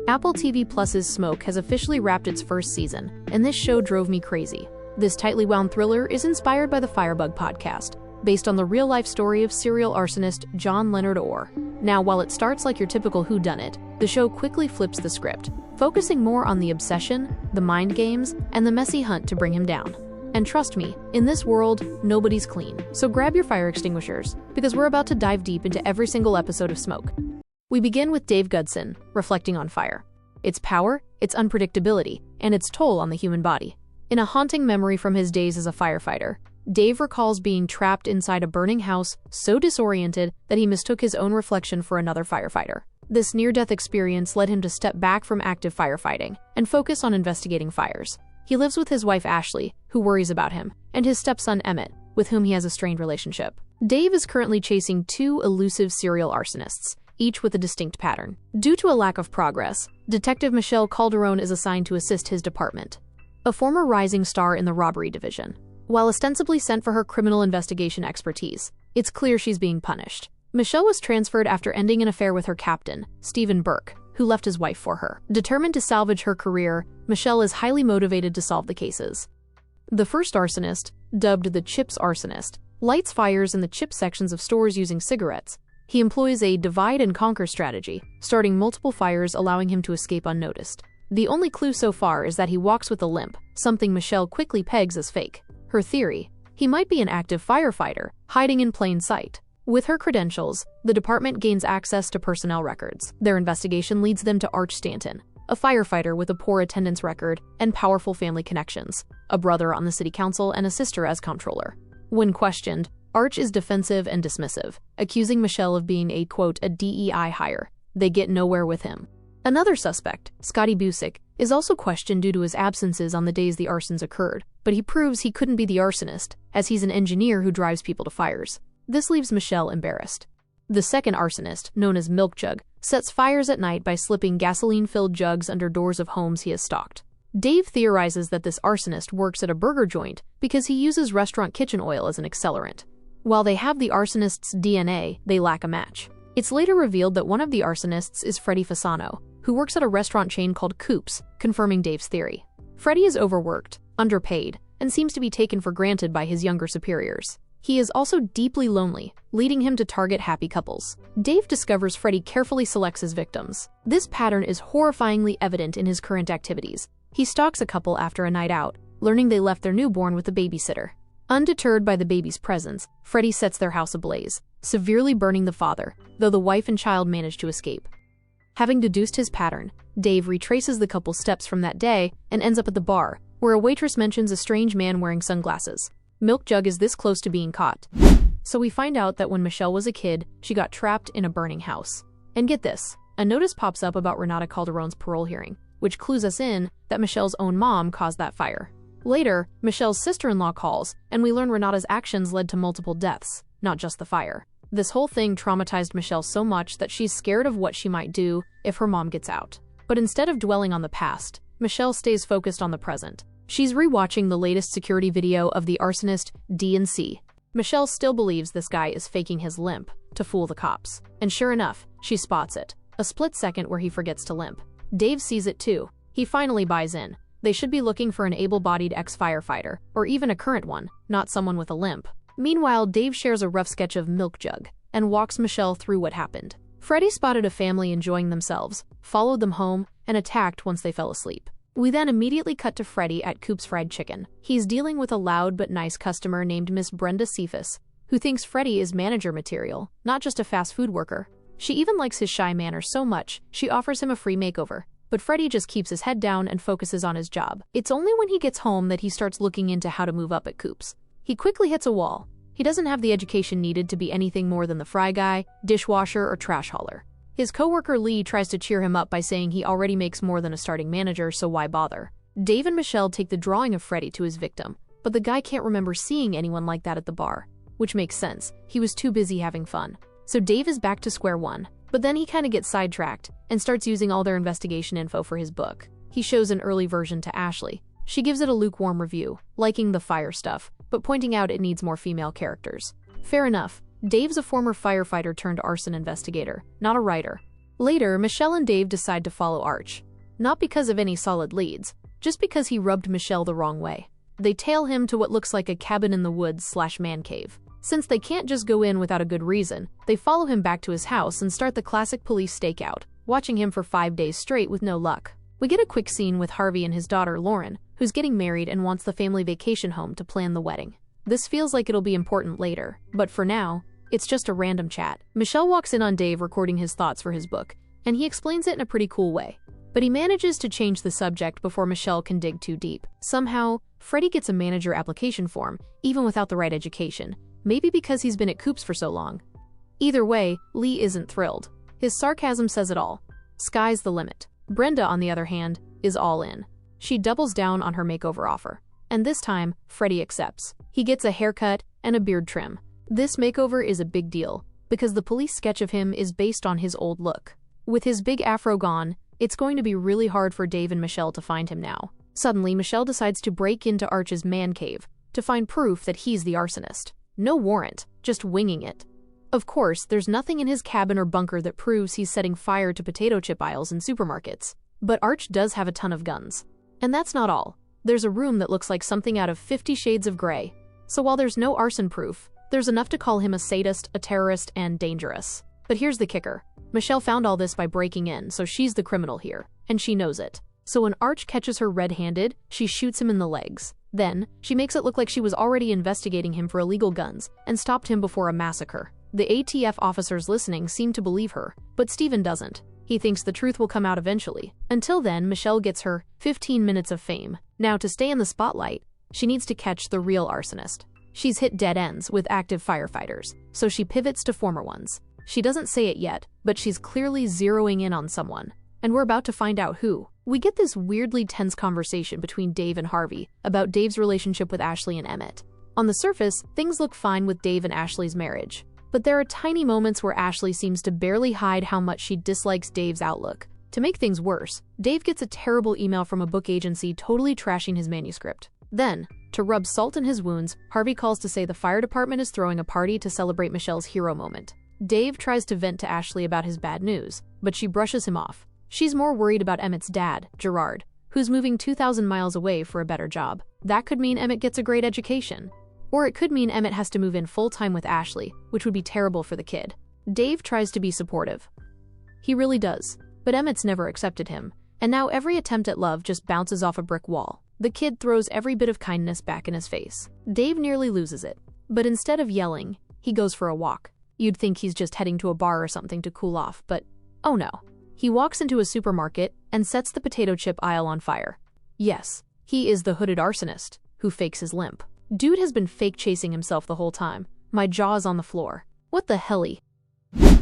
Apple TV Plus's Smoke has officially wrapped its first season, and this show drove me crazy. This tightly wound thriller is inspired by the Firebug podcast, based on the real-life story of serial arsonist John Leonard Orr. Now, while it starts like your typical whodunit, the show quickly flips the script, focusing more on the obsession, the mind games, and the messy hunt to bring him down. And trust me, in this world, nobody's clean. So grab your fire extinguishers, because we're about to dive deep into every single episode of Smoke. We begin with Dave Goodson, reflecting on fire. Its power, its unpredictability, and its toll on the human body. In a haunting memory from his days as a firefighter, Dave recalls being trapped inside a burning house, so disoriented that he mistook his own reflection for another firefighter. This near-death experience led him to step back from active firefighting and focus on investigating fires. He lives with his wife Ashley, who worries about him, and his stepson Emmett, with whom he has a strained relationship. Dave is currently chasing two elusive serial arsonists, each with a distinct pattern. Due to a lack of progress, Detective Michelle Calderon is assigned to assist his department, a former rising star in the robbery division. While ostensibly sent for her criminal investigation expertise, it's clear she's being punished. Michelle was transferred after ending an affair with her captain, Stephen Burke, who left his wife for her. Determined to salvage her career, Michelle is highly motivated to solve the cases. The first arsonist, dubbed the Chips Arsonist, lights fires in the chip sections of stores using cigarettes. He employs a divide-and-conquer strategy, starting multiple fires, allowing him to escape unnoticed. The only clue so far is that he walks with a limp, something Michelle quickly pegs as fake. Her theory: he might be an active firefighter, hiding in plain sight. With her credentials, the department gains access to personnel records. Their investigation leads them to Arch Stanton, a firefighter with a poor attendance record and powerful family connections, a brother on the city council and a sister as comptroller. When questioned, Arch is defensive and dismissive, accusing Michelle of being a, quote, a DEI hire. They get nowhere with him. Another suspect, Scotty Busick, is also questioned due to his absences on the days the arsons occurred, but he proves he couldn't be the arsonist, as he's an engineer who drives people to fires. This leaves Michelle embarrassed. The second arsonist, known as Milk Jug, sets fires at night by slipping gasoline-filled jugs under doors of homes he has stalked. Dave theorizes that this arsonist works at a burger joint because he uses restaurant kitchen oil as an accelerant. While they have the arsonist's DNA, they lack a match. It's later revealed that one of the arsonists is Freddie Fasano, who works at a restaurant chain called Coops, confirming Dave's theory. Freddie is overworked, underpaid, and seems to be taken for granted by his younger superiors. He is also deeply lonely, leading him to target happy couples. Dave discovers Freddie carefully selects his victims. This pattern is horrifyingly evident in his current activities. He stalks a couple after a night out, learning they left their newborn with a babysitter. Undeterred by the baby's presence, Freddie sets their house ablaze, severely burning the father, though the wife and child manage to escape. Having deduced his pattern, Dave retraces the couple's steps from that day and ends up at the bar, where a waitress mentions a strange man wearing sunglasses. Milk Jug is this close to being caught. So we find out that when Michelle was a kid, she got trapped in a burning house. And get this, a notice pops up about Renata Calderon's parole hearing, which clues us in that Michelle's own mom caused that fire. Later, Michelle's sister-in-law calls, and we learn Renata's actions led to multiple deaths, not just the fire. This whole thing traumatized Michelle so much that she's scared of what she might do if her mom gets out. But instead of dwelling on the past, Michelle stays focused on the present. She's rewatching the latest security video of the arsonist D&C. Michelle still believes this guy is faking his limp to fool the cops. And sure enough, she spots it. A split second where he forgets to limp. Dave sees it too. He finally buys in. They should be looking for an able-bodied ex-firefighter, or even a current one, not someone with a limp. Meanwhile, Dave shares a rough sketch of Milk Jug and walks Michelle through what happened. Freddie spotted a family enjoying themselves, followed them home, and attacked once they fell asleep. We then immediately cut to Freddie at Coop's Fried Chicken. He's dealing with a loud but nice customer named Miss Brenda Cephas, who thinks Freddie is manager material, not just a fast food worker. She even likes his shy manner so much, she offers him a free makeover. But Freddie just keeps his head down and focuses on his job. It's only when he gets home that he starts looking into how to move up at Coop's. He quickly hits a wall. He doesn't have the education needed to be anything more than the fry guy, dishwasher, or trash hauler. His coworker Lee tries to cheer him up by saying he already makes more than a starting manager, so why bother? Dave and Michelle take the drawing of Freddie to his victim, but the guy can't remember seeing anyone like that at the bar. Which makes sense, he was too busy having fun. So Dave is back to square one. But then he kinda gets sidetracked and starts using all their investigation info for his book. He shows an early version to Ashley. She gives it a lukewarm review, liking the fire stuff, but pointing out it needs more female characters. Fair enough, Dave's a former firefighter turned arson investigator, not a writer. Later, Michelle and Dave decide to follow Arch. Not because of any solid leads, just because he rubbed Michelle the wrong way. They tail him to what looks like a cabin in the woods / man cave. Since they can't just go in without a good reason, they follow him back to his house and start the classic police stakeout, watching him for 5 days straight with no luck. We get a quick scene with Harvey and his daughter Lauren, who's getting married and wants the family vacation home to plan the wedding. This feels like it'll be important later, but for now, it's just a random chat. Michelle walks in on Dave recording his thoughts for his book, and he explains it in a pretty cool way. But he manages to change the subject before Michelle can dig too deep. Somehow, Freddie gets a manager application form, even without the right education, maybe because he's been at Coops for so long. Either way, Lee isn't thrilled. His sarcasm says it all. Sky's the limit. Brenda, on the other hand, is all in. She doubles down on her makeover offer. And this time, Freddie accepts. He gets a haircut and a beard trim. This makeover is a big deal, because the police sketch of him is based on his old look. With his big afro gone, it's going to be really hard for Dave and Michelle to find him now. Suddenly, Michelle decides to break into Arch's man cave to find proof that he's the arsonist. No warrant, just winging it. Of course, there's nothing in his cabin or bunker that proves he's setting fire to potato chip aisles in supermarkets. But Arch does have a ton of guns. And that's not all. There's a room that looks like something out of 50 Shades of Grey. So while there's no arson proof, there's enough to call him a sadist, a terrorist, and dangerous. But here's the kicker. Michelle found all this by breaking in, so she's the criminal here, and she knows it. So when Arch catches her red-handed, she shoots him in the legs. Then, she makes it look like she was already investigating him for illegal guns and stopped him before a massacre. The ATF officers listening seem to believe her, but Steven doesn't. He thinks the truth will come out eventually. Until then, Michelle gets her 15 minutes of fame. Now, to stay in the spotlight, she needs to catch the real arsonist. She's hit dead ends with active firefighters, so she pivots to former ones. She doesn't say it yet, but she's clearly zeroing in on someone. And we're about to find out who. We get this weirdly tense conversation between Dave and Harvey about Dave's relationship with Ashley and Emmett. On the surface, things look fine with Dave and Ashley's marriage. But there are tiny moments where Ashley seems to barely hide how much she dislikes Dave's outlook. To make things worse, Dave gets a terrible email from a book agency totally trashing his manuscript. Then, to rub salt in his wounds, Harvey calls to say the fire department is throwing a party to celebrate Michelle's hero moment. Dave tries to vent to Ashley about his bad news, but she brushes him off. She's more worried about Emmett's dad, Gerard, who's moving 2,000 miles away for a better job. That could mean Emmett gets a great education. Or it could mean Emmett has to move in full-time with Ashley, which would be terrible for the kid. Dave tries to be supportive. He really does, but Emmett's never accepted him, and now every attempt at love just bounces off a brick wall. The kid throws every bit of kindness back in his face. Dave nearly loses it, but instead of yelling, he goes for a walk. You'd think he's just heading to a bar or something to cool off, but oh no. He walks into a supermarket and sets the potato chip aisle on fire. Yes, he is the hooded arsonist, who fakes his limp. Dude has been fake chasing himself the whole time. My jaw's on the floor. What the helly?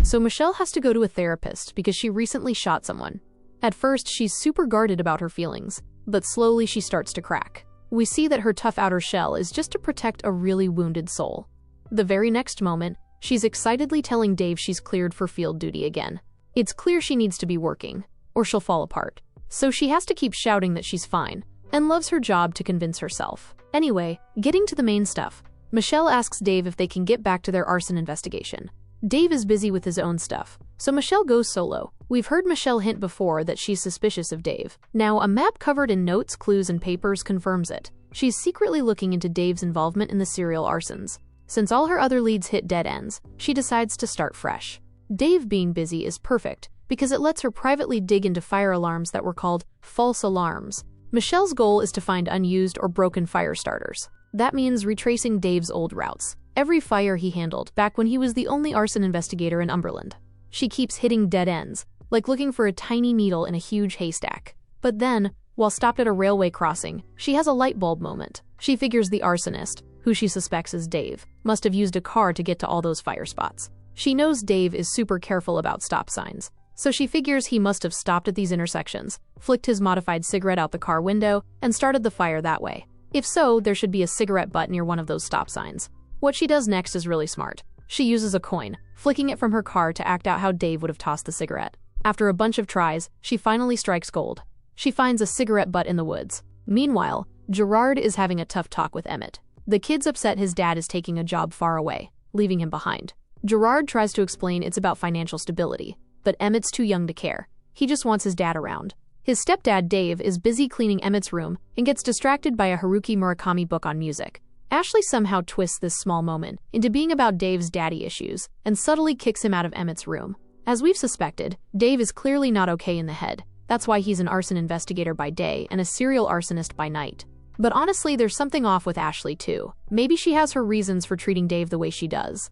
So Michelle has to go to a therapist because she recently shot someone. At first, she's super guarded about her feelings, but slowly she starts to crack. We see that her tough outer shell is just to protect a really wounded soul. The very next moment, she's excitedly telling Dave she's cleared for field duty again. It's clear she needs to be working, or she'll fall apart. So she has to keep shouting that she's fine, and loves her job to convince herself. Anyway, getting to the main stuff, Michelle asks Dave if they can get back to their arson investigation. Dave is busy with his own stuff, so Michelle goes solo. We've heard Michelle hint before that she's suspicious of Dave. Now, a map covered in notes, clues, and papers confirms it. She's secretly looking into Dave's involvement in the serial arsons. Since all her other leads hit dead ends, she decides to start fresh. Dave being busy is perfect, because it lets her privately dig into fire alarms that were called false alarms. Michelle's goal is to find unused or broken fire starters. That means retracing Dave's old routes. Every fire he handled back when he was the only arson investigator in Umberland. She keeps hitting dead ends, like looking for a tiny needle in a huge haystack. But then, while stopped at a railway crossing, she has a light bulb moment. She figures the arsonist, who she suspects is Dave, must have used a car to get to all those fire spots. She knows Dave is super careful about stop signs, so she figures he must have stopped at these intersections, flicked his modified cigarette out the car window, and started the fire that way. If so, there should be a cigarette butt near one of those stop signs. What she does next is really smart. She uses a coin, flicking it from her car to act out how Dave would have tossed the cigarette. After a bunch of tries, she finally strikes gold. She finds a cigarette butt in the woods. Meanwhile, Gerard is having a tough talk with Emmett. The kid's upset his dad is taking a job far away, leaving him behind. Gerard tries to explain it's about financial stability, but Emmett's too young to care. He just wants his dad around. His stepdad, Dave, is busy cleaning Emmett's room and gets distracted by a Haruki Murakami book on music. Ashley somehow twists this small moment into being about Dave's daddy issues and subtly kicks him out of Emmett's room. As we've suspected, Dave is clearly not okay in the head. That's why he's an arson investigator by day and a serial arsonist by night. But honestly, there's something off with Ashley too. Maybe she has her reasons for treating Dave the way she does.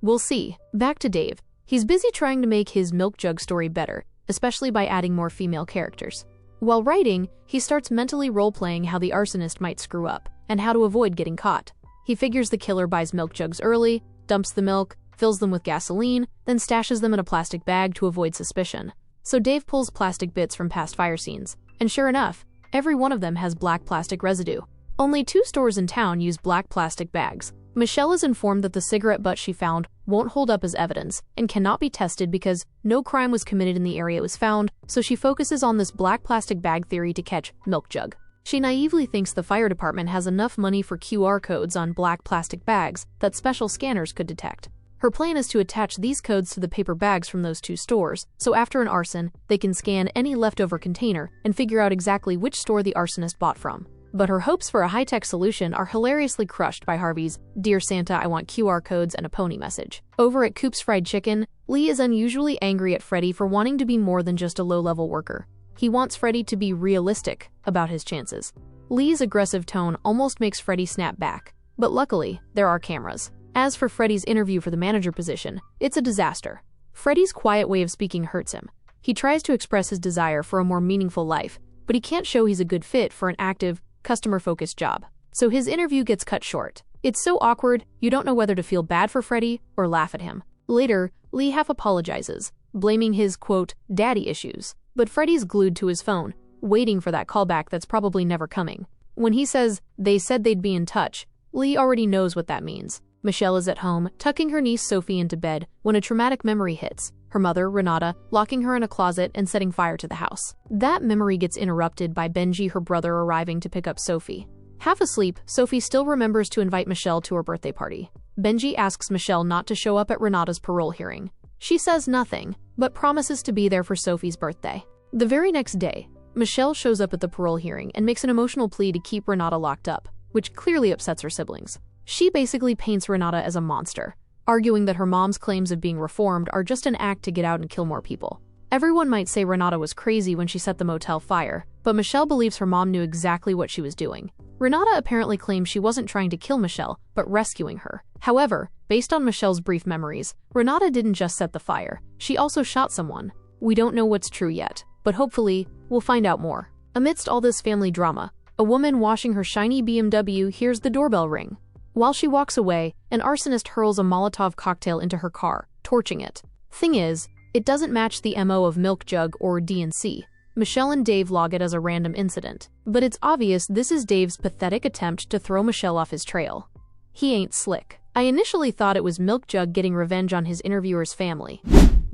We'll see. Back to Dave. He's busy trying to make his milk jug story better, especially by adding more female characters. While writing, he starts mentally role-playing how the arsonist might screw up and how to avoid getting caught. He figures the killer buys milk jugs early, dumps the milk, fills them with gasoline, then stashes them in a plastic bag to avoid suspicion. So Dave pulls plastic bits from past fire scenes, and sure enough, every one of them has black plastic residue. Only 2 stores in town use black plastic bags. Michelle is informed that the cigarette butt she found won't hold up as evidence and cannot be tested because no crime was committed in the area it was found, so she focuses on this black plastic bag theory to catch milk jug. She naively thinks the fire department has enough money for QR codes on black plastic bags that special scanners could detect. Her plan is to attach these codes to the paper bags from those 2 stores, so after an arson, they can scan any leftover container and figure out exactly which store the arsonist bought from. But her hopes for a high-tech solution are hilariously crushed by Harvey's "Dear Santa, I want QR codes and a pony" message. Over at Coop's Fried Chicken, Lee is unusually angry at Freddy for wanting to be more than just a low-level worker. He wants Freddy to be realistic about his chances. Lee's aggressive tone almost makes Freddy snap back, but luckily, there are cameras. As for Freddy's interview for the manager position, it's a disaster. Freddy's quiet way of speaking hurts him. He tries to express his desire for a more meaningful life, but he can't show he's a good fit for an active, customer-focused job. So his interview gets cut short. It's so awkward, you don't know whether to feel bad for Freddy or laugh at him. Later, Lee half apologizes, blaming his, quote, daddy issues. But Freddy's glued to his phone, waiting for that callback that's probably never coming. When he says, "They said they'd be in touch," Lee already knows what that means. Michelle is at home, tucking her niece Sophie into bed when a traumatic memory hits. Her mother, Renata, locking her in a closet and setting fire to the house. That memory gets interrupted by Benji, her brother, arriving to pick up Sophie. Half asleep, Sophie still remembers to invite Michelle to her birthday party. Benji asks Michelle not to show up at Renata's parole hearing. She says nothing, but promises to be there for Sophie's birthday. The very next day, Michelle shows up at the parole hearing and makes an emotional plea to keep Renata locked up, which clearly upsets her siblings. She basically paints Renata as a monster, arguing that her mom's claims of being reformed are just an act to get out and kill more people. Everyone might say Renata was crazy when she set the motel fire, but Michelle believes her mom knew exactly what she was doing. Renata apparently claims she wasn't trying to kill Michelle, but rescuing her. However, based on Michelle's brief memories, Renata didn't just set the fire, she also shot someone. We don't know what's true yet, but hopefully, we'll find out more. Amidst all this family drama, a woman washing her shiny BMW hears the doorbell ring. While she walks away, an arsonist hurls a Molotov cocktail into her car, torching it. Thing is, it doesn't match the MO of Milk Jug or D&C. Michelle and Dave log it as a random incident, but it's obvious this is Dave's pathetic attempt to throw Michelle off his trail. He ain't slick. I initially thought it was Milk Jug getting revenge on his interviewer's family.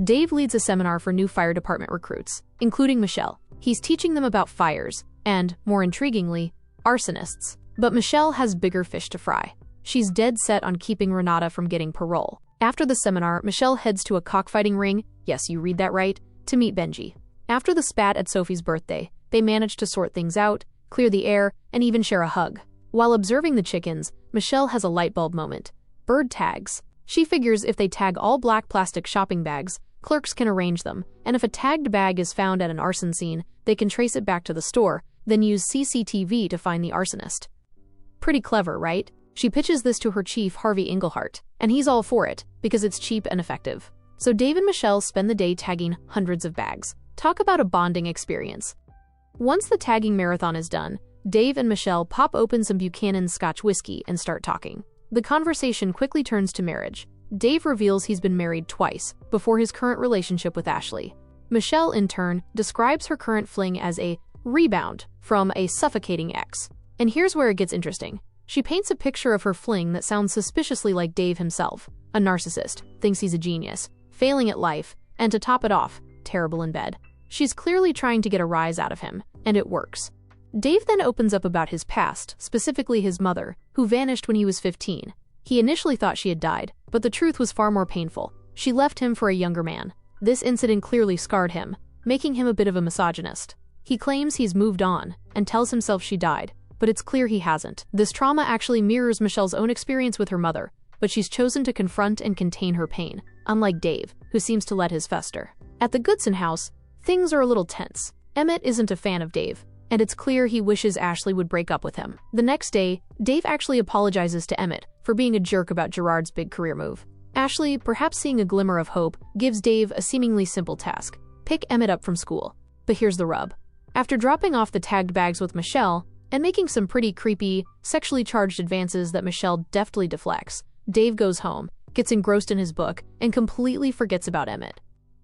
Dave leads a seminar for new fire department recruits, including Michelle. He's teaching them about fires, and, more intriguingly, arsonists. But Michelle has bigger fish to fry. She's dead set on keeping Renata from getting parole. After the seminar, Michelle heads to a cockfighting ring, yes, you read that right, to meet Benji. After the spat at Sophie's birthday, they manage to sort things out, clear the air, and even share a hug. While observing the chickens, Michelle has a light bulb moment. Bird tags. She figures if they tag all black plastic shopping bags, clerks can arrange them, and if a tagged bag is found at an arson scene, they can trace it back to the store, then use CCTV to find the arsonist. Pretty clever, right? She pitches this to her chief, Harvey Engelhart, and he's all for it, because it's cheap and effective. So Dave and Michelle spend the day tagging hundreds of bags. Talk about a bonding experience. Once the tagging marathon is done, Dave and Michelle pop open some Buchanan's Scotch whiskey and start talking. The conversation quickly turns to marriage. Dave reveals he's been married twice, before his current relationship with Ashley. Michelle, in turn, describes her current fling as a rebound from a suffocating ex. And here's where it gets interesting. She paints a picture of her fling that sounds suspiciously like Dave himself. A narcissist, thinks he's a genius, failing at life, and to top it off, terrible in bed. She's clearly trying to get a rise out of him, and it works. Dave then opens up about his past, specifically his mother, who vanished when he was 15. He initially thought she had died, but the truth was far more painful. She left him for a younger man. This incident clearly scarred him, making him a bit of a misogynist. He claims he's moved on and tells himself she died, but it's clear he hasn't. This trauma actually mirrors Michelle's own experience with her mother, but she's chosen to confront and contain her pain, unlike Dave, who seems to let his fester. At the Goodson house, things are a little tense. Emmett isn't a fan of Dave, and it's clear he wishes Ashley would break up with him. The next day, Dave actually apologizes to Emmett for being a jerk about Gerard's big career move. Ashley, perhaps seeing a glimmer of hope, gives Dave a seemingly simple task: pick Emmett up from school. But here's the rub. After dropping off the tagged bags with Michelle, and making some pretty creepy, sexually charged advances that Michelle deftly deflects, Dave goes home, gets engrossed in his book, and completely forgets about Emmett.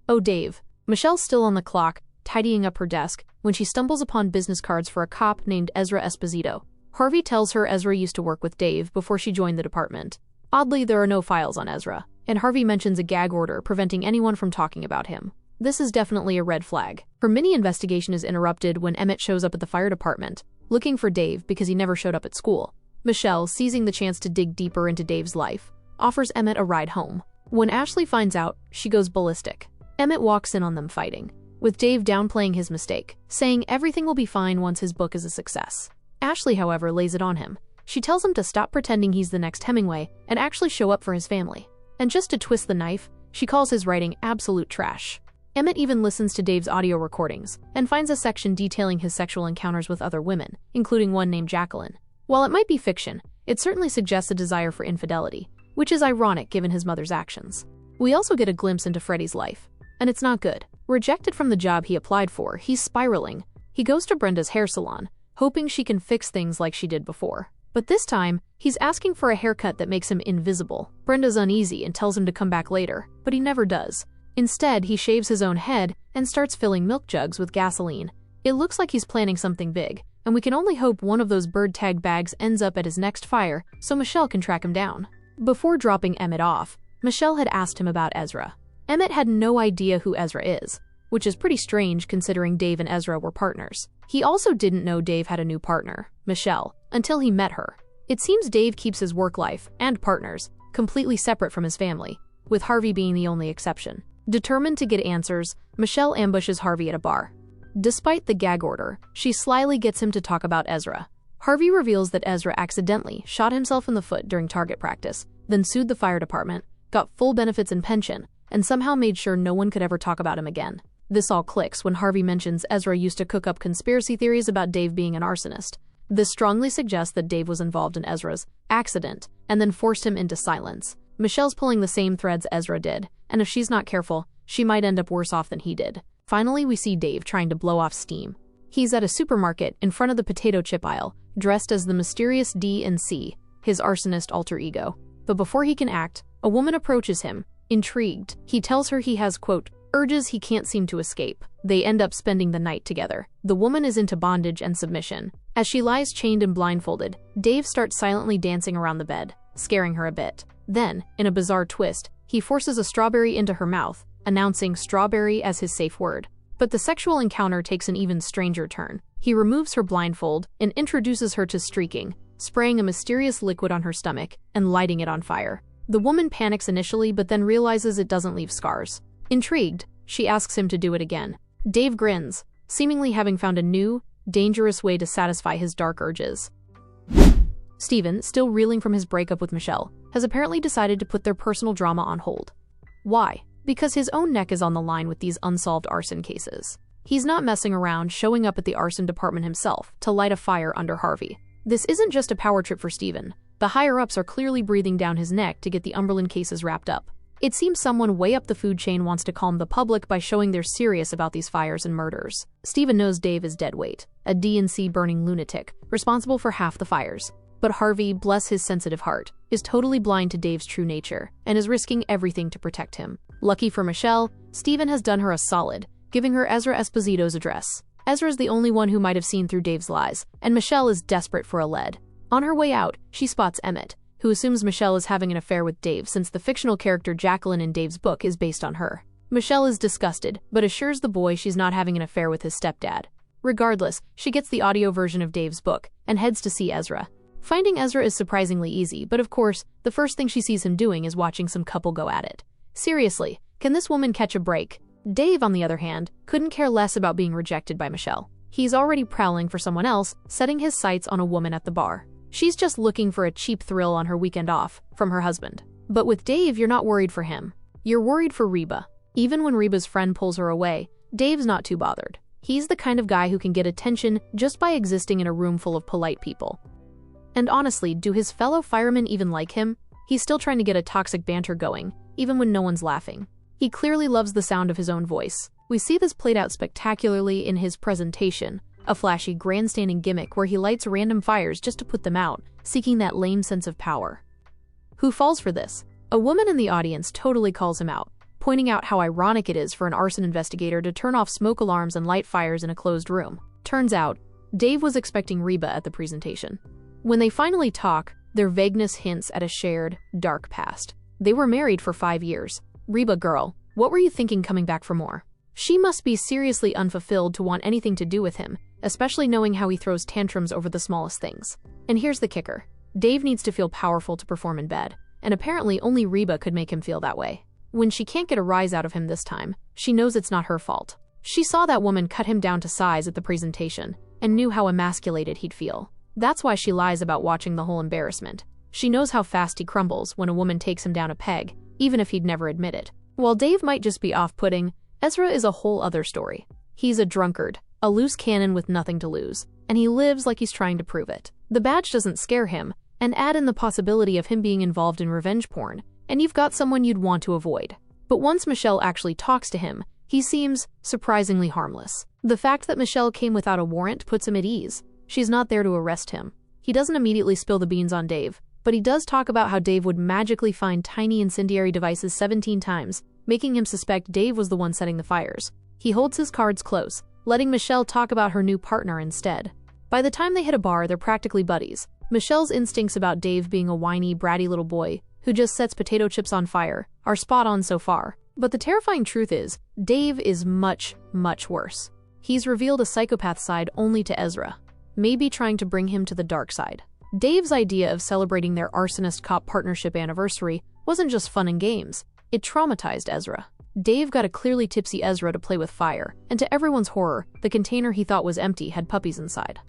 Oh, Dave. Michelle's still on the clock, tidying up her desk, when she stumbles upon business cards for a cop named Ezra Esposito. Harvey tells her Ezra used to work with Dave before she joined the department. Oddly, there are no files on Ezra, and Harvey mentions a gag order preventing anyone from talking about him. This is definitely a red flag. Her mini-investigation is interrupted when Emmett shows up at the fire department, looking for Dave because he never showed up at school. Michelle, seizing the chance to dig deeper into Dave's life, offers Emmett a ride home. When Ashley finds out, she goes ballistic. Emmett walks in on them fighting, with Dave downplaying his mistake, saying everything will be fine once his book is a success. Ashley, however, lays it on him. She tells him to stop pretending he's the next Hemingway and actually show up for his family. And just to twist the knife, she calls his writing absolute trash. Emmett even listens to Dave's audio recordings and finds a section detailing his sexual encounters with other women, including one named Jacqueline. While it might be fiction, it certainly suggests a desire for infidelity, which is ironic given his mother's actions. We also get a glimpse into Freddie's life, and it's not good. Rejected from the job he applied for, he's spiraling. He goes to Brenda's hair salon, hoping she can fix things like she did before. But this time, he's asking for a haircut that makes him invisible. Brenda's uneasy and tells him to come back later, but he never does. Instead, he shaves his own head and starts filling milk jugs with gasoline. It looks like he's planning something big, and we can only hope one of those bird-tag bags ends up at his next fire so Michelle can track him down. Before dropping Emmett off, Michelle had asked him about Ezra. Emmett had no idea who Ezra is, which is pretty strange considering Dave and Ezra were partners. He also didn't know Dave had a new partner, Michelle, until he met her. It seems Dave keeps his work life and partners completely separate from his family, with Harvey being the only exception. Determined to get answers, Michelle ambushes Harvey at a bar. Despite the gag order, she slyly gets him to talk about Ezra. Harvey reveals that Ezra accidentally shot himself in the foot during target practice, then sued the fire department, got full benefits and pension, and somehow made sure no one could ever talk about him again. This all clicks when Harvey mentions Ezra used to cook up conspiracy theories about Dave being an arsonist. This strongly suggests that Dave was involved in Ezra's accident and then forced him into silence. Michelle's pulling the same threads Ezra did, and if she's not careful, she might end up worse off than he did. Finally, we see Dave trying to blow off steam. He's at a supermarket in front of the potato chip aisle, dressed as the mysterious D&C, his arsonist alter ego. But before he can act, a woman approaches him. Intrigued, he tells her he has, quote, urges he can't seem to escape. They end up spending the night together. The woman is into bondage and submission. As she lies chained and blindfolded, Dave starts silently dancing around the bed, scaring her a bit. Then, in a bizarre twist, he forces a strawberry into her mouth, announcing strawberry as his safe word. But the sexual encounter takes an even stranger turn. He removes her blindfold and introduces her to streaking, spraying a mysterious liquid on her stomach and lighting it on fire. The woman panics initially but then realizes it doesn't leave scars. Intrigued, she asks him to do it again. Dave grins, seemingly having found a new, dangerous way to satisfy his dark urges. Steven, still reeling from his breakup with Michelle, has apparently decided to put their personal drama on hold. Why? Because his own neck is on the line with these unsolved arson cases. He's not messing around, showing up at the arson department himself to light a fire under Harvey. This isn't just a power trip for Steven. The higher-ups are clearly breathing down his neck to get the Umberland cases wrapped up. It seems someone way up the food chain wants to calm the public by showing they're serious about these fires and murders. Steven knows Dave is dead weight, a D&C burning lunatic, responsible for half the fires. But Harvey, bless his sensitive heart, is totally blind to Dave's true nature and is risking everything to protect him. Lucky for Michelle, Steven has done her a solid, giving her Ezra Esposito's address. Ezra's the only one who might have seen through Dave's lies, and Michelle is desperate for a lead. On her way out, she spots Emmett, who assumes Michelle is having an affair with Dave since the fictional character Jacqueline in Dave's book is based on her. Michelle is disgusted, but assures the boy she's not having an affair with his stepdad. Regardless, she gets the audio version of Dave's book and heads to see Ezra. Finding Ezra is surprisingly easy, but of course, the first thing she sees him doing is watching some couple go at it. Seriously, can this woman catch a break? Dave, on the other hand, couldn't care less about being rejected by Michelle. He's already prowling for someone else, setting his sights on a woman at the bar. She's just looking for a cheap thrill on her weekend off from her husband. But with Dave, you're not worried for him. You're worried for Reba. Even when Reba's friend pulls her away, Dave's not too bothered. He's the kind of guy who can get attention just by existing in a room full of polite people. And honestly, do his fellow firemen even like him? He's still trying to get a toxic banter going, even when no one's laughing. He clearly loves the sound of his own voice. We see this played out spectacularly in his presentation, a flashy grandstanding gimmick where he lights random fires just to put them out, seeking that lame sense of power. Who falls for this? A woman in the audience totally calls him out, pointing out how ironic it is for an arson investigator to turn off smoke alarms and light fires in a closed room. Turns out, Dave was expecting Reba at the presentation. When they finally talk, their vagueness hints at a shared, dark past. They were married for 5 years. Reba girl, what were you thinking coming back for more? She must be seriously unfulfilled to want anything to do with him, especially knowing how he throws tantrums over the smallest things. And here's the kicker. Dave needs to feel powerful to perform in bed, and apparently only Reba could make him feel that way. When she can't get a rise out of him this time, she knows it's not her fault. She saw that woman cut him down to size at the presentation, and knew how emasculated he'd feel. That's why she lies about watching the whole embarrassment. She knows how fast he crumbles when a woman takes him down a peg, even if he'd never admit it. While Dave might just be off-putting, Ezra is a whole other story. He's a drunkard, a loose cannon with nothing to lose, and he lives like he's trying to prove it. The badge doesn't scare him, and add in the possibility of him being involved in revenge porn, and you've got someone you'd want to avoid. But once Michelle actually talks to him, he seems surprisingly harmless. The fact that Michelle came without a warrant puts him at ease. She's not there to arrest him. He doesn't immediately spill the beans on Dave, but he does talk about how Dave would magically find tiny incendiary devices 17 times, making him suspect Dave was the one setting the fires. He holds his cards close, letting Michelle talk about her new partner instead. By the time they hit a bar, they're practically buddies. Michelle's instincts about Dave being a whiny, bratty little boy who just sets potato chips on fire are spot on so far. But the terrifying truth is, Dave is much, much worse. He's revealed a psychopath side only to Ezra, maybe trying to bring him to the dark side. Dave's idea of celebrating their arsonist-cop partnership anniversary wasn't just fun and games, it traumatized Ezra. Dave got a clearly tipsy Ezra to play with fire, and to everyone's horror, the container he thought was empty had puppies inside.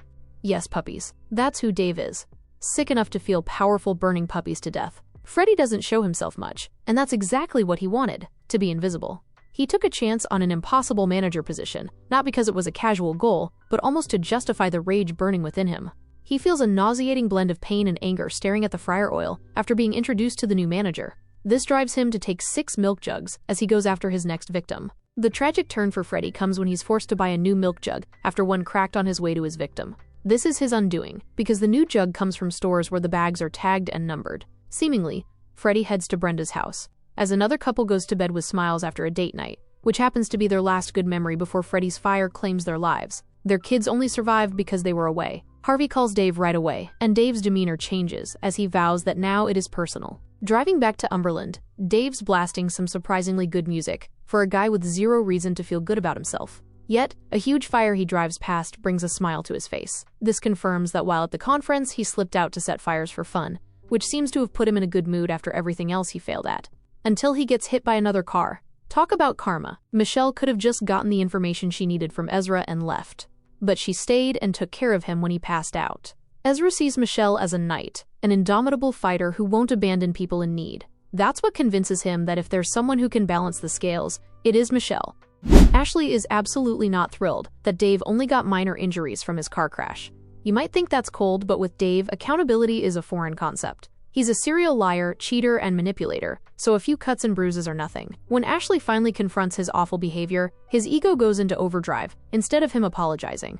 Yes, puppies. That's who Dave is. Sick enough to feel powerful burning puppies to death. Freddy doesn't show himself much, and that's exactly what he wanted, to be invisible. He took a chance on an impossible manager position, not because it was a casual goal, but almost to justify the rage burning within him. He feels a nauseating blend of pain and anger staring at the fryer oil after being introduced to the new manager. This drives him to take 6 milk jugs as he goes after his next victim. The tragic turn for Freddy comes when he's forced to buy a new milk jug after one cracked on his way to his victim. This is his undoing, because the new jug comes from stores where the bags are tagged and numbered. Seemingly, Freddy heads to Brenda's house, as another couple goes to bed with smiles after a date night, which happens to be their last good memory before Freddy's fire claims their lives. Their kids only survived because they were away. Harvey calls Dave right away, and Dave's demeanor changes as he vows that now it is personal. Driving back to Umberland, Dave's blasting some surprisingly good music for a guy with zero reason to feel good about himself. Yet, a huge fire he drives past brings a smile to his face. This confirms that while at the conference, he slipped out to set fires for fun, which seems to have put him in a good mood after everything else he failed at. Until he gets hit by another car. Talk about karma. Michelle could have just gotten the information she needed from Ezra and left. But she stayed and took care of him when he passed out. Ezra sees Michelle as a knight, an indomitable fighter who won't abandon people in need. That's what convinces him that if there's someone who can balance the scales, it is Michelle. Ashley is absolutely not thrilled that Dave only got minor injuries from his car crash. You might think that's cold, but with Dave, accountability is a foreign concept. He's a serial liar, cheater, and manipulator, so a few cuts and bruises are nothing. When Ashley finally confronts his awful behavior, his ego goes into overdrive, instead of him apologizing.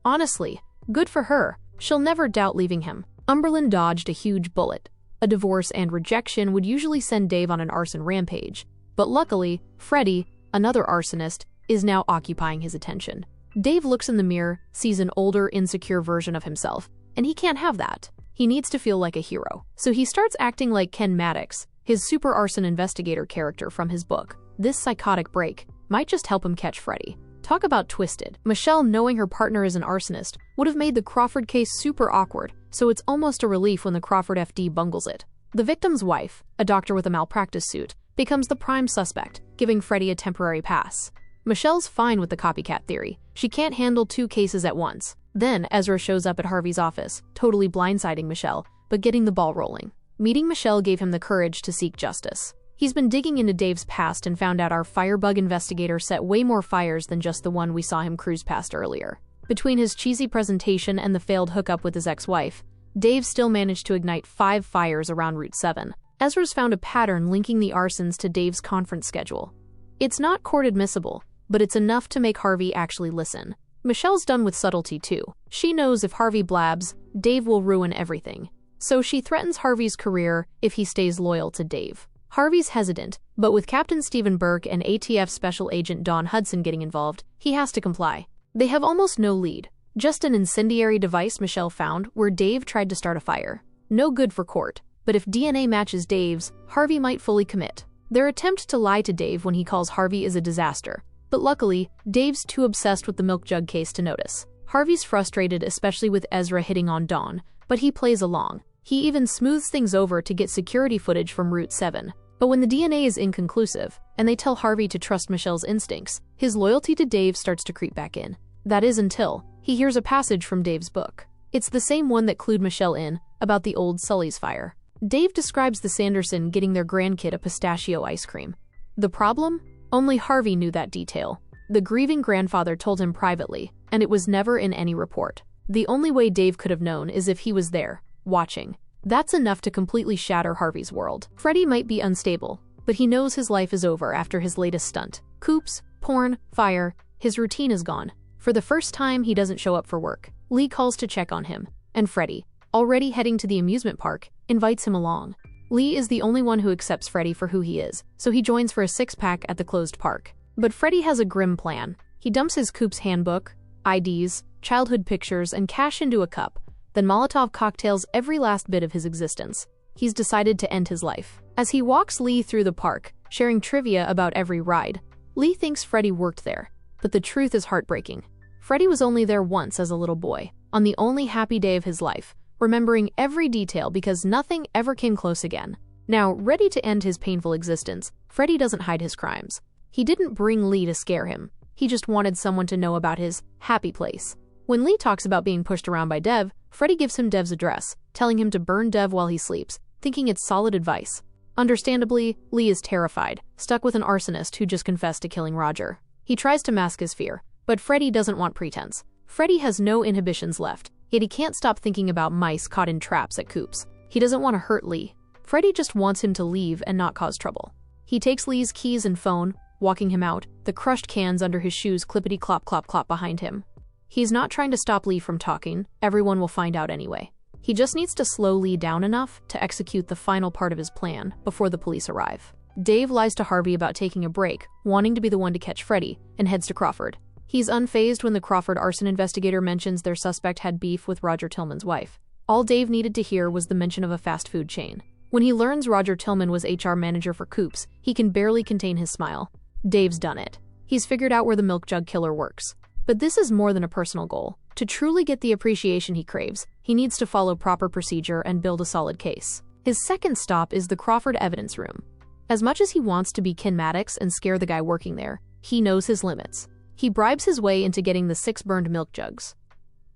Honestly, good for her. She'll never doubt leaving him. Umberland dodged a huge bullet. A divorce and rejection would usually send Dave on an arson rampage. But luckily, Freddy, another arsonist, is now occupying his attention. Dave looks in the mirror, sees an older, insecure version of himself, and he can't have that. He needs to feel like a hero. So he starts acting like Ken Maddox, his super arson investigator character from his book. This psychotic break might just help him catch Freddy. Talk about twisted. Michelle, knowing her partner is an arsonist, would have made the Crawford case super awkward, so it's almost a relief when the Crawford FD bungles it. The victim's wife, a doctor with a malpractice suit, becomes the prime suspect, giving Freddy a temporary pass. Michelle's fine with the copycat theory. She can't handle 2 cases at once. Then Ezra shows up at Harvey's office, totally blindsiding Michelle, but getting the ball rolling. Meeting Michelle gave him the courage to seek justice. He's been digging into Dave's past and found out our Firebug investigator set way more fires than just the one we saw him cruise past earlier. Between his cheesy presentation and the failed hookup with his ex-wife, Dave still managed to ignite 5 fires around Route 7. Ezra's found a pattern linking the arsons to Dave's conference schedule. It's not court-admissible, but it's enough to make Harvey actually listen. Michelle's done with subtlety too. She knows if Harvey blabs, Dave will ruin everything. So she threatens Harvey's career if he stays loyal to Dave. Harvey's hesitant, but with Captain Stephen Burke and ATF Special Agent Don Hudson getting involved, he has to comply. They have almost no lead, just an incendiary device Michelle found where Dave tried to start a fire. No good for court, but if DNA matches Dave's, Harvey might fully commit. Their attempt to lie to Dave when he calls Harvey is a disaster, but luckily, Dave's too obsessed with the milk jug case to notice. Harvey's frustrated, especially with Ezra hitting on Dawn, but he plays along. He even smooths things over to get security footage from Route 7. But when the DNA is inconclusive, and they tell Harvey to trust Michelle's instincts, his loyalty to Dave starts to creep back in. That is until he hears a passage from Dave's book. It's the same one that clued Michelle in about the old Sully's fire. Dave describes the Sanderson getting their grandkid a pistachio ice cream. The problem? Only Harvey knew that detail. The grieving grandfather told him privately, and it was never in any report. The only way Dave could have known is if he was there, watching. That's enough to completely shatter Harvey's world. Freddy might be unstable, but he knows his life is over after his latest stunt. Coops, porn, fire, his routine is gone. For the first time, he doesn't show up for work. Lee calls to check on him, and Freddy, already heading to the amusement park, invites him along. Lee is the only one who accepts Freddy for who he is, so he joins for a 6-pack at the closed park. But Freddy has a grim plan. He dumps his Coops handbook, IDs, childhood pictures, and cash into a cup, then Molotov cocktails every last bit of his existence. He's decided to end his life. As he walks Lee through the park, sharing trivia about every ride, Lee thinks Freddy worked there, but the truth is heartbreaking. Freddy was only there once as a little boy, on the only happy day of his life, remembering every detail because nothing ever came close again. Now, ready to end his painful existence, Freddy doesn't hide his crimes. He didn't bring Lee to scare him. He just wanted someone to know about his happy place. When Lee talks about being pushed around by Dev, Freddy gives him Dev's address, telling him to burn Dev while he sleeps, thinking it's solid advice. Understandably, Lee is terrified, stuck with an arsonist who just confessed to killing Roger. He tries to mask his fear, but Freddy doesn't want pretense. Freddy has no inhibitions left, yet he can't stop thinking about mice caught in traps at Coops. He doesn't want to hurt Lee. Freddy just wants him to leave and not cause trouble. He takes Lee's keys and phone, walking him out, the crushed cans under his shoes clippity-clop-clop-clop behind him. He's not trying to stop Lee from talking, everyone will find out anyway. He just needs to slow Lee down enough to execute the final part of his plan before the police arrive. Dave lies to Harvey about taking a break, wanting to be the one to catch Freddy, and heads to Crawford. He's unfazed when the Crawford arson investigator mentions their suspect had beef with Roger Tillman's wife. All Dave needed to hear was the mention of a fast food chain. When he learns Roger Tillman was HR manager for Coops, he can barely contain his smile. Dave's done it. He's figured out where the milk jug killer works. But this is more than a personal goal. To truly get the appreciation he craves, he needs to follow proper procedure and build a solid case. His second stop is the Crawford evidence room. As much as he wants to be Ken Maddox and scare the guy working there, he knows his limits. He bribes his way into getting the 6 burned milk jugs.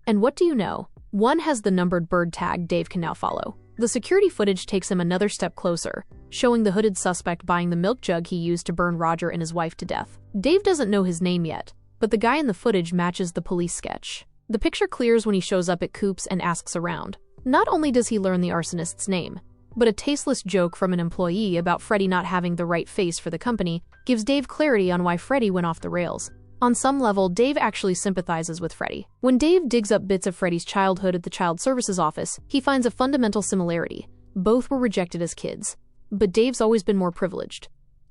And what do you know? One has the numbered bird tag Dave can now follow. The security footage takes him another step closer, showing the hooded suspect buying the milk jug he used to burn Roger and his wife to death. Dave doesn't know his name yet, but the guy in the footage matches the police sketch. The picture clears when he shows up at Coops and asks around. Not only does he learn the arsonist's name, but a tasteless joke from an employee about Freddy not having the right face for the company gives Dave clarity on why Freddy went off the rails. On some level, Dave actually sympathizes with Freddy. When Dave digs up bits of Freddy's childhood at the Child Services office, he finds a fundamental similarity. Both were rejected as kids, but Dave's always been more privileged.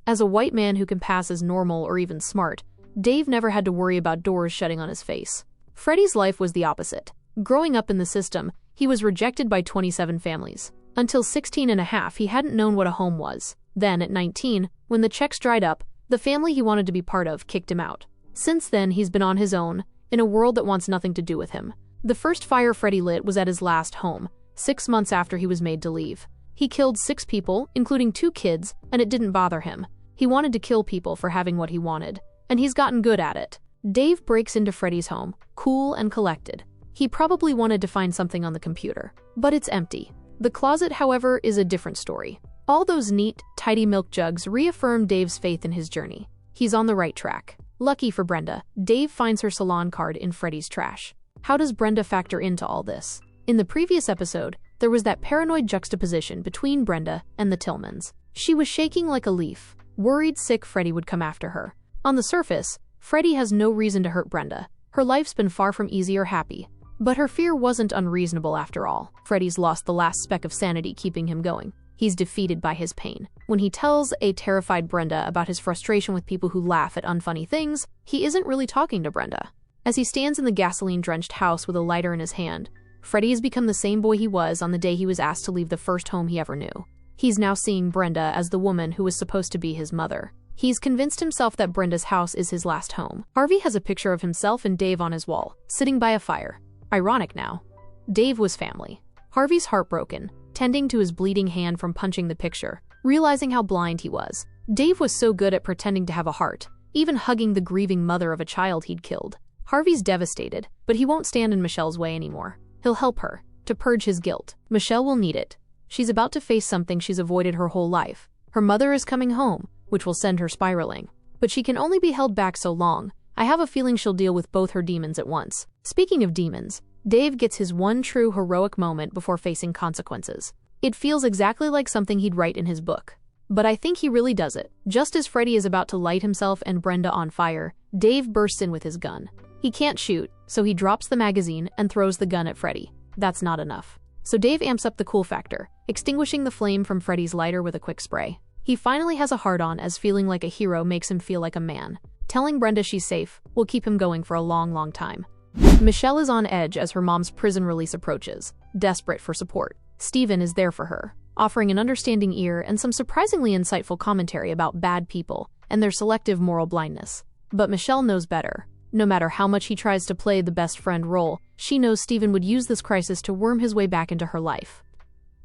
As a white man who can pass as normal or even smart, Dave never had to worry about doors shutting on his face. Freddy's life was the opposite. Growing up in the system, he was rejected by 27 families. Until 16 and a half, he hadn't known what a home was. Then, at 19, when the checks dried up, the family he wanted to be part of kicked him out. Since then, he's been on his own, in a world that wants nothing to do with him. The first fire Freddy lit was at his last home, 6 months after he was made to leave. He killed 6 people, including 2 kids, and it didn't bother him. He wanted to kill people for having what he wanted, and he's gotten good at it. Dave breaks into Freddy's home, cool and collected. He probably wanted to find something on the computer, but it's empty. The closet, however, is a different story. All those neat, tidy milk jugs reaffirm Dave's faith in his journey. He's on the right track. Lucky for Brenda, Dave finds her salon card in Freddy's trash. How does Brenda factor into all this? In the previous episode, there was that paranoid juxtaposition between Brenda and the Tillmans. She was shaking like a leaf, worried sick Freddy would come after her. On the surface, Freddy has no reason to hurt Brenda. Her life's been far from easy or happy. But her fear wasn't unreasonable after all. Freddy's lost the last speck of sanity keeping him going. He's defeated by his pain. When he tells a terrified Brenda about his frustration with people who laugh at unfunny things, he isn't really talking to Brenda. As he stands in the gasoline-drenched house with a lighter in his hand, Freddy has become the same boy he was on the day he was asked to leave the first home he ever knew. He's now seeing Brenda as the woman who was supposed to be his mother. He's convinced himself that Brenda's house is his last home. Harvey has a picture of himself and Dave on his wall, sitting by a fire. Ironic now. Dave was family. Harvey's heartbroken, tending to his bleeding hand from punching the picture, realizing how blind he was. Dave was so good at pretending to have a heart, even hugging the grieving mother of a child he'd killed. Harvey's devastated, but he won't stand in Michelle's way anymore. He'll help her, to purge his guilt. Michelle will need it. She's about to face something she's avoided her whole life. Her mother is coming home, which will send her spiraling. But she can only be held back so long. I have a feeling she'll deal with both her demons at once. Speaking of demons, Dave gets his one true heroic moment before facing consequences. It feels exactly like something he'd write in his book. But I think he really does it. Just as Freddy is about to light himself and Brenda on fire, Dave bursts in with his gun. He can't shoot, so he drops the magazine and throws the gun at Freddy. That's not enough. So Dave amps up the cool factor, extinguishing the flame from Freddy's lighter with a quick spray. He finally has a hard-on as feeling like a hero makes him feel like a man. Telling Brenda she's safe will keep him going for a long, long time. Michelle is on edge as her mom's prison release approaches, desperate for support. Steven is there for her, offering an understanding ear and some surprisingly insightful commentary about bad people and their selective moral blindness. But Michelle knows better. No matter how much he tries to play the best friend role, she knows Steven would use this crisis to worm his way back into her life.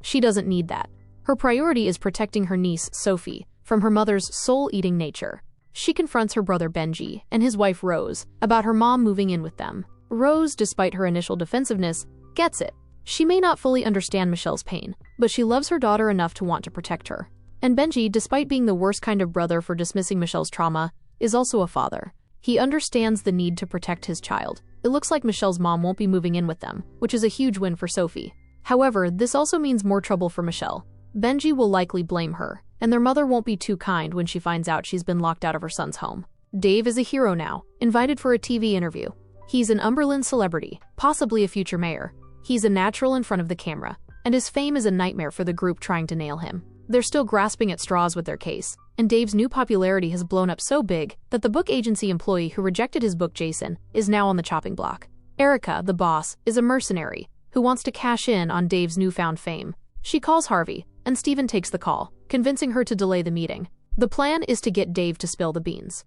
She doesn't need that. Her priority is protecting her niece, Sophie, from her mother's soul-eating nature. She confronts her brother Benji and his wife Rose about her mom moving in with them. Rose, despite her initial defensiveness, gets it. She may not fully understand Michelle's pain, but she loves her daughter enough to want to protect her. And Benji, despite being the worst kind of brother for dismissing Michelle's trauma, is also a father. He understands the need to protect his child. It looks like Michelle's mom won't be moving in with them, which is a huge win for Sophie. However, this also means more trouble for Michelle. Benji will likely blame her, and their mother won't be too kind when she finds out she's been locked out of her son's home. Dave is a hero now, invited for a TV interview. He's an Umberland celebrity, possibly a future mayor. He's a natural in front of the camera, and his fame is a nightmare for the group trying to nail him. They're still grasping at straws with their case, and Dave's new popularity has blown up so big that the book agency employee who rejected his book, Jason, is now on the chopping block. Erica, the boss, is a mercenary who wants to cash in on Dave's newfound fame. She calls Harvey, and Steven takes the call, convincing her to delay the meeting. The plan is to get Dave to spill the beans.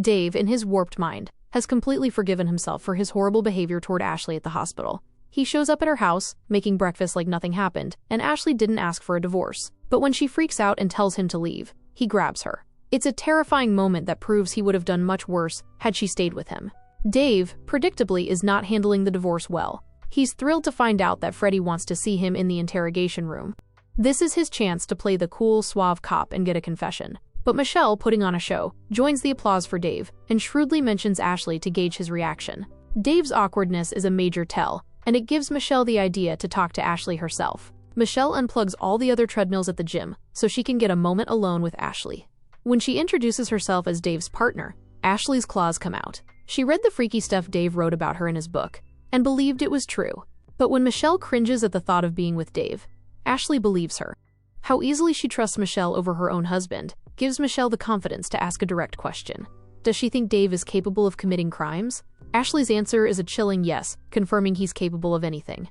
Dave, in his warped mind, has completely forgiven himself for his horrible behavior toward Ashley at the hospital. He shows up at her house, making breakfast like nothing happened, and Ashley didn't ask for a divorce. But when she freaks out and tells him to leave, he grabs her. It's a terrifying moment that proves he would have done much worse had she stayed with him. Dave, predictably, is not handling the divorce well. He's thrilled to find out that Freddy wants to see him in the interrogation room. This is his chance to play the cool, suave cop and get a confession. But Michelle, putting on a show, joins the applause for Dave and shrewdly mentions Ashley to gauge his reaction. Dave's awkwardness is a major tell, and it gives Michelle the idea to talk to Ashley herself. Michelle unplugs all the other treadmills at the gym so she can get a moment alone with Ashley. When she introduces herself as Dave's partner, Ashley's claws come out. She read the freaky stuff Dave wrote about her in his book and believed it was true. But when Michelle cringes at the thought of being with Dave, Ashley believes her. How easily she trusts Michelle over her own husband gives Michelle the confidence to ask a direct question. Does she think Dave is capable of committing crimes? Ashley's answer is a chilling yes, confirming he's capable of anything.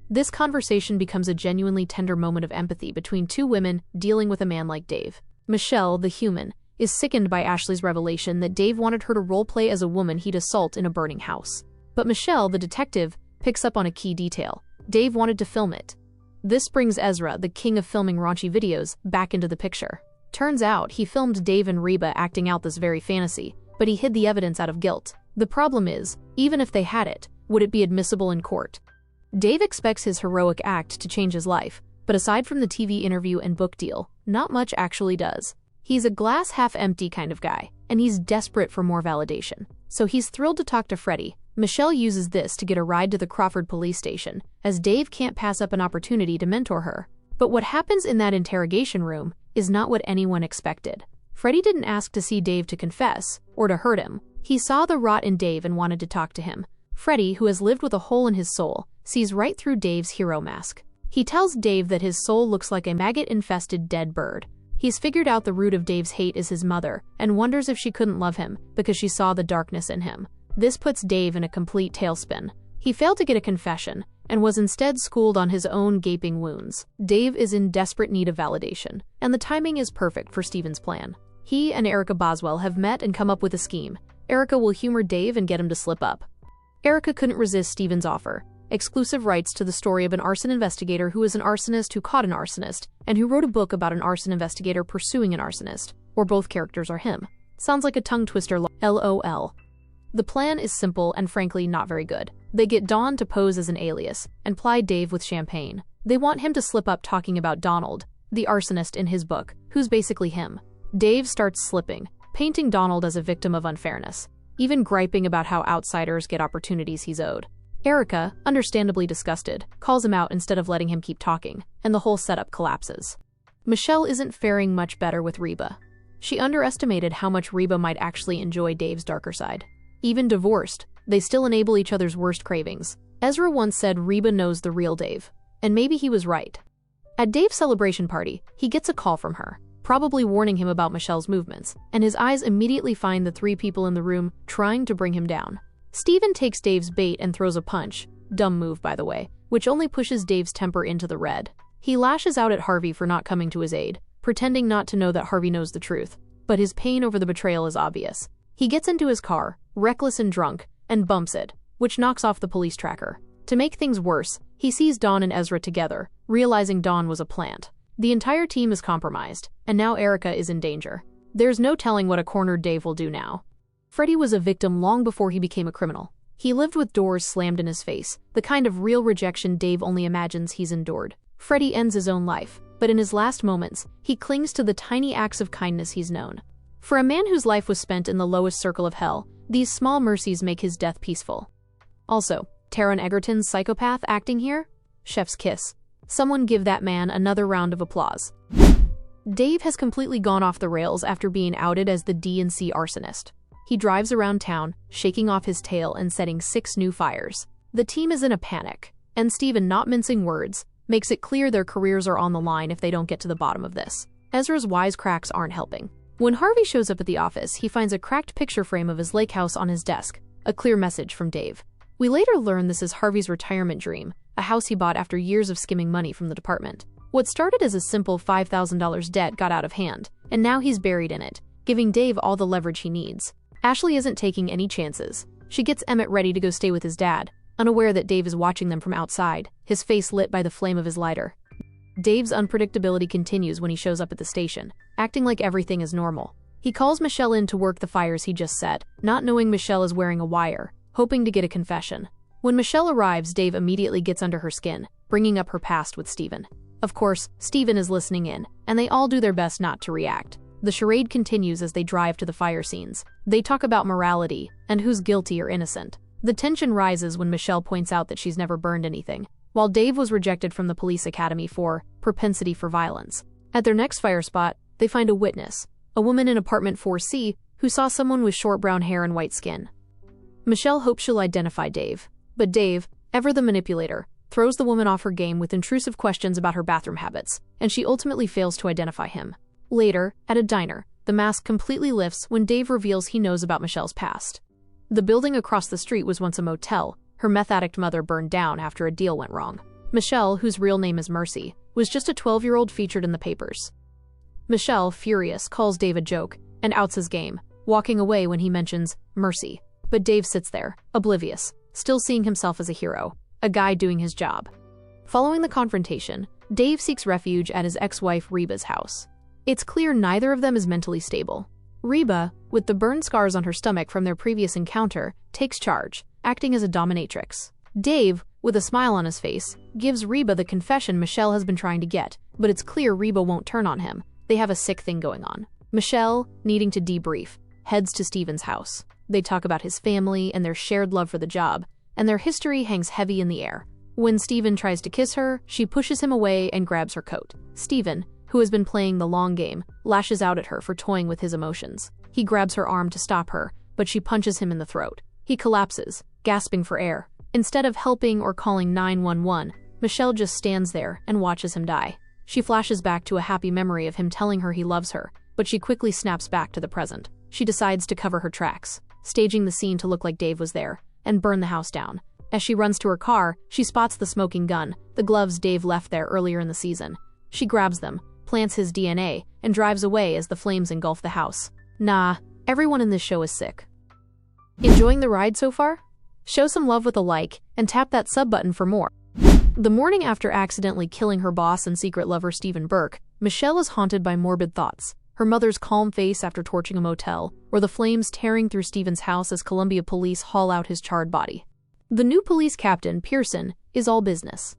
This conversation becomes a genuinely tender moment of empathy between two women dealing with a man like Dave. Michelle, the human, is sickened by Ashley's revelation that Dave wanted her to roleplay as a woman he'd assault in a burning house. But Michelle, the detective, picks up on a key detail. Dave wanted to film it. This brings Ezra, the king of filming raunchy videos, back into the picture. Turns out he filmed Dave and Reba acting out this very fantasy, but he hid the evidence out of guilt. The problem is, even if they had it, would it be admissible in court? Dave expects his heroic act to change his life, but aside from the TV interview and book deal, not much actually does. He's a glass half empty kind of guy, and he's desperate for more validation. So he's thrilled to talk to Freddie. Michelle uses this to get a ride to the Crawford police station, as Dave can't pass up an opportunity to mentor her. But what happens in that interrogation room is not what anyone expected. Freddie didn't ask to see Dave to confess, or to hurt him. He saw the rot in Dave and wanted to talk to him. Freddie, who has lived with a hole in his soul, sees right through Dave's hero mask. He tells Dave that his soul looks like a maggot-infested dead bird. He's figured out the root of Dave's hate is his mother, and wonders if she couldn't love him because she saw the darkness in him. This puts Dave in a complete tailspin. He failed to get a confession, and was instead schooled on his own gaping wounds. Dave is in desperate need of validation, and the timing is perfect for Steven's plan. He and Erica Boswell have met and come up with a scheme. Erica will humor Dave and get him to slip up. Erica couldn't resist Steven's offer. Exclusive rights to the story of an arson investigator who is an arsonist who caught an arsonist, and who wrote a book about an arson investigator pursuing an arsonist, or both characters are him. Sounds like a tongue twister, LOL. The plan is simple and frankly not very good. They get Dawn to pose as an alias, and ply Dave with champagne. They want him to slip up talking about Donald, the arsonist in his book, who's basically him. Dave starts slipping, painting Donald as a victim of unfairness, even griping about how outsiders get opportunities he's owed. Erica, understandably disgusted, calls him out instead of letting him keep talking, and the whole setup collapses. Michelle isn't faring much better with Reba. She underestimated how much Reba might actually enjoy Dave's darker side. Even divorced, they still enable each other's worst cravings. Ezra once said Reba knows the real Dave, and maybe he was right. At Dave's celebration party, he gets a call from her, probably warning him about Michelle's movements, and his eyes immediately find the three people in the room trying to bring him down. Steven takes Dave's bait and throws a punch, dumb move by the way, which only pushes Dave's temper into the red. He lashes out at Harvey for not coming to his aid, pretending not to know that Harvey knows the truth, but his pain over the betrayal is obvious. He gets into his car, reckless and drunk, and bumps it, which knocks off the police tracker. To make things worse, he sees Dawn and Ezra together, realizing Dawn was a plant. The entire team is compromised, and now Erica is in danger. There's no telling what a cornered Dave will do now. Freddie was a victim long before he became a criminal. He lived with doors slammed in his face, the kind of real rejection Dave only imagines he's endured. Freddie ends his own life, but in his last moments, he clings to the tiny acts of kindness he's known. For a man whose life was spent in the lowest circle of hell, these small mercies make his death peaceful. Also, Taron Egerton's psychopath acting here? Chef's kiss. Someone give that man another round of applause. Dave has completely gone off the rails after being outed as the D&C arsonist. He drives around town, shaking off his tail and setting 6 new fires. The team is in a panic, and Steven, not mincing words, makes it clear their careers are on the line if they don't get to the bottom of this. Ezra's wisecracks aren't helping. When Harvey shows up at the office, he finds a cracked picture frame of his lake house on his desk, a clear message from Dave. We later learn this is Harvey's retirement dream, a house he bought after years of skimming money from the department. What started as a simple $5,000 debt got out of hand, and now he's buried in it, giving Dave all the leverage he needs. Ashley isn't taking any chances. She gets Emmett ready to go stay with his dad, unaware that Dave is watching them from outside, his face lit by the flame of his lighter. Dave's unpredictability continues when he shows up at the station, acting like everything is normal. He calls Michelle in to work the fires he just set, not knowing Michelle is wearing a wire, hoping to get a confession. When Michelle arrives, Dave immediately gets under her skin, bringing up her past with Steven. Of course, Steven is listening in, and they all do their best not to react. The charade continues as they drive to the fire scenes. They talk about morality, and who's guilty or innocent. The tension rises when Michelle points out that she's never burned anything, while Dave was rejected from the police academy for propensity for violence. At their next fire spot, they find a witness, a woman in apartment 4C, who saw someone with short brown hair and white skin. Michelle hopes she'll identify Dave, but Dave, ever the manipulator, throws the woman off her game with intrusive questions about her bathroom habits, and she ultimately fails to identify him. Later, at a diner, the mask completely lifts when Dave reveals he knows about Michelle's past. The building across the street was once a motel. Her meth addict mother burned down after a deal went wrong. Michelle, whose real name is Mercy, was just a 12-year-old featured in the papers. Michelle, furious, calls Dave a joke and outs his game, walking away when he mentions Mercy. But Dave sits there, oblivious, still seeing himself as a hero, a guy doing his job. Following the confrontation, Dave seeks refuge at his ex-wife Reba's house. It's clear neither of them is mentally stable. Reba, with the burn scars on her stomach from their previous encounter, takes charge, acting as a dominatrix. Dave, with a smile on his face, gives Reba the confession Michelle has been trying to get, but it's clear Reba won't turn on him. They have a sick thing going on. Michelle, needing to debrief, heads to Steven's house. They talk about his family and their shared love for the job, and their history hangs heavy in the air. When Steven tries to kiss her, she pushes him away and grabs her coat. Steven, who has been playing the long game, lashes out at her for toying with his emotions. He grabs her arm to stop her, but she punches him in the throat. He collapses, gasping for air. Instead of helping or calling 911, Michelle just stands there and watches him die. She flashes back to a happy memory of him telling her he loves her, but she quickly snaps back to the present. She decides to cover her tracks, staging the scene to look like Dave was there, and burn the house down. As she runs to her car, she spots the smoking gun, the gloves Dave left there earlier in the season. She grabs them, plants his DNA, and drives away as the flames engulf the house. Nah, everyone in this show is sick. Enjoying the ride so far? Show some love with a like, and tap that sub button for more. The morning after accidentally killing her boss and secret lover Steven Burke, Michelle is haunted by morbid thoughts. Her mother's calm face after torching a motel, or the flames tearing through Steven's house as Columbia police haul out his charred body. The new police captain, Pearson, is all business.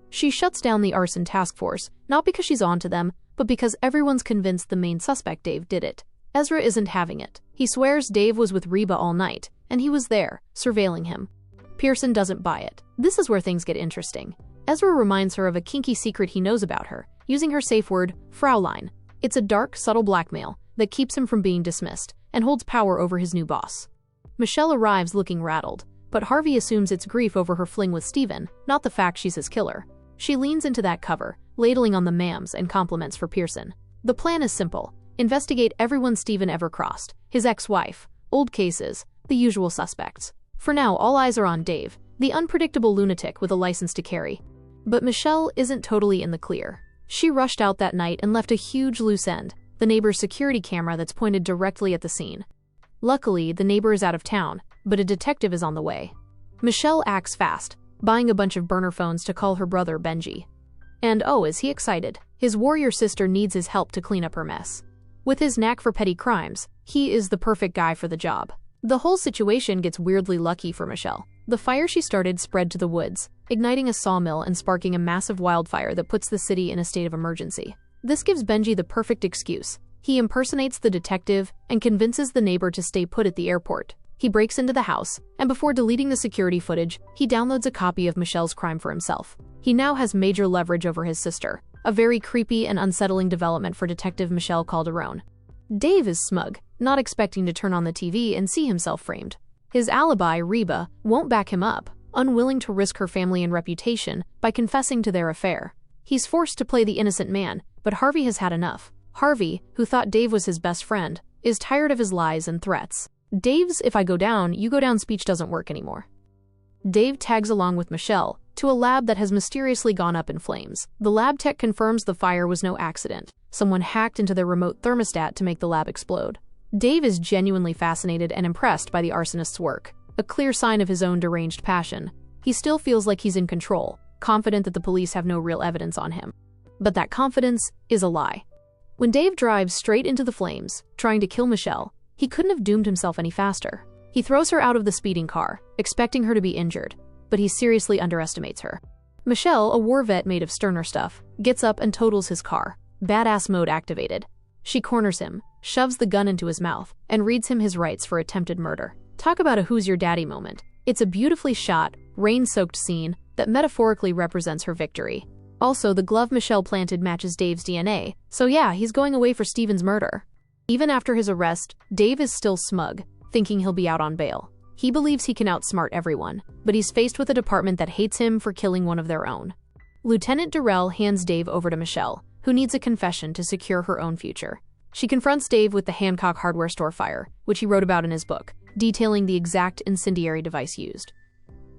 She shuts down the arson task force, not because she's onto them, but because everyone's convinced the main suspect, Dave, did it. Ezra isn't having it. He swears Dave was with Reba all night, and he was there, surveilling him. Pearson doesn't buy it. This is where things get interesting. Ezra reminds her of a kinky secret he knows about her, using her safe word, Fraulein. It's a dark, subtle blackmail that keeps him from being dismissed and holds power over his new boss. Michelle arrives looking rattled, but Harvey assumes it's grief over her fling with Steven, not the fact she's his killer. She leans into that cover, ladling on the ma'ams and compliments for Pearson. The plan is simple. Investigate everyone Steven ever crossed, his ex-wife, old cases, the usual suspects. For now, all eyes are on Dave, the unpredictable lunatic with a license to carry. But Michelle isn't totally in the clear. She rushed out that night and left a huge loose end, the neighbor's security camera that's pointed directly at the scene. Luckily, the neighbor is out of town, but a detective is on the way. Michelle acts fast, buying a bunch of burner phones to call her brother Benji. And oh, is he excited. His warrior sister needs his help to clean up her mess. With his knack for petty crimes, he is the perfect guy for the job. The whole situation gets weirdly lucky for Michelle. The fire she started spread to the woods, igniting a sawmill and sparking a massive wildfire that puts the city in a state of emergency. This gives Benji the perfect excuse. He impersonates the detective and convinces the neighbor to stay put at the airport. He breaks into the house, and before deleting the security footage, he downloads a copy of Michelle's crime for himself. He now has major leverage over his sister, a very creepy and unsettling development for Detective Michelle Calderon. Dave is smug, not expecting to turn on the TV and see himself framed. His alibi, Reba, won't back him up, unwilling to risk her family and reputation by confessing to their affair. He's forced to play the innocent man, but Harvey has had enough. Harvey, who thought Dave was his best friend, is tired of his lies and threats. Dave's "if I go down, you go down" speech doesn't work anymore. Dave tags along with Michelle to a lab that has mysteriously gone up in flames. The lab tech confirms the fire was no accident. Someone hacked into their remote thermostat to make the lab explode. Dave is genuinely fascinated and impressed by the arsonist's work, a clear sign of his own deranged passion. He still feels like he's in control, confident that the police have no real evidence on him. But that confidence is a lie. When Dave drives straight into the flames, trying to kill Michelle, he couldn't have doomed himself any faster. He throws her out of the speeding car, expecting her to be injured, but he seriously underestimates her. Michelle, a war vet made of sterner stuff, gets up and totals his car, badass mode activated. She corners him, shoves the gun into his mouth, and reads him his rights for attempted murder. Talk about a "who's your daddy" moment. It's a beautifully shot, rain-soaked scene that metaphorically represents her victory. Also, the glove Michelle planted matches Dave's DNA, so yeah, he's going away for Steven's murder. Even after his arrest, Dave is still smug, thinking he'll be out on bail. He believes he can outsmart everyone, but he's faced with a department that hates him for killing one of their own. Lieutenant Durrell hands Dave over to Michelle, who needs a confession to secure her own future. She confronts Dave with the Hancock hardware store fire, which he wrote about in his book, detailing the exact incendiary device used.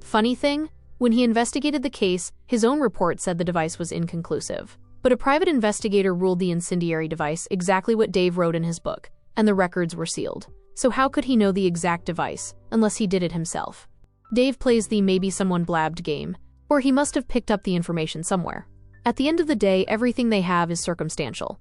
Funny thing, when he investigated the case, his own report said the device was inconclusive. But a private investigator ruled the incendiary device exactly what Dave wrote in his book, and the records were sealed. So how could he know the exact device, unless he did it himself? Dave plays the "maybe someone blabbed" game, or he must have picked up the information somewhere. At the end of the day, everything they have is circumstantial.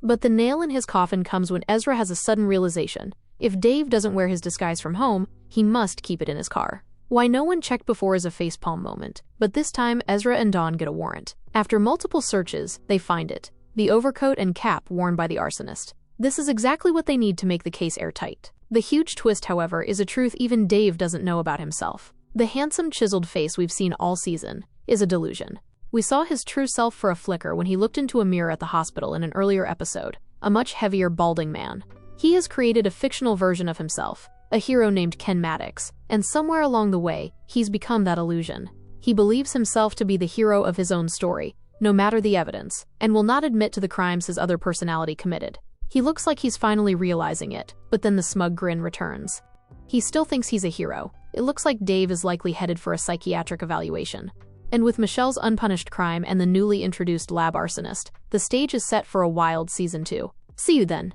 But the nail in his coffin comes when Ezra has a sudden realization. If Dave doesn't wear his disguise from home, he must keep it in his car. Why no one checked before is a facepalm moment, but this time Ezra and Dawn get a warrant. After multiple searches, they find it. The overcoat and cap worn by the arsonist. This is exactly what they need to make the case airtight. The huge twist, however, is a truth even Dave doesn't know about himself. The handsome, chiseled face we've seen all season is a delusion. We saw his true self for a flicker when he looked into a mirror at the hospital in an earlier episode, a much heavier, balding man. He has created a fictional version of himself, a hero named Ken Maddox, and somewhere along the way, he's become that illusion. He believes himself to be the hero of his own story, no matter the evidence, and will not admit to the crimes his other personality committed. He looks like he's finally realizing it, but then the smug grin returns. He still thinks he's a hero. It looks like Dave is likely headed for a psychiatric evaluation. And with Michelle's unpunished crime and the newly introduced lab arsonist, the stage is set for a wild season 2. See you then.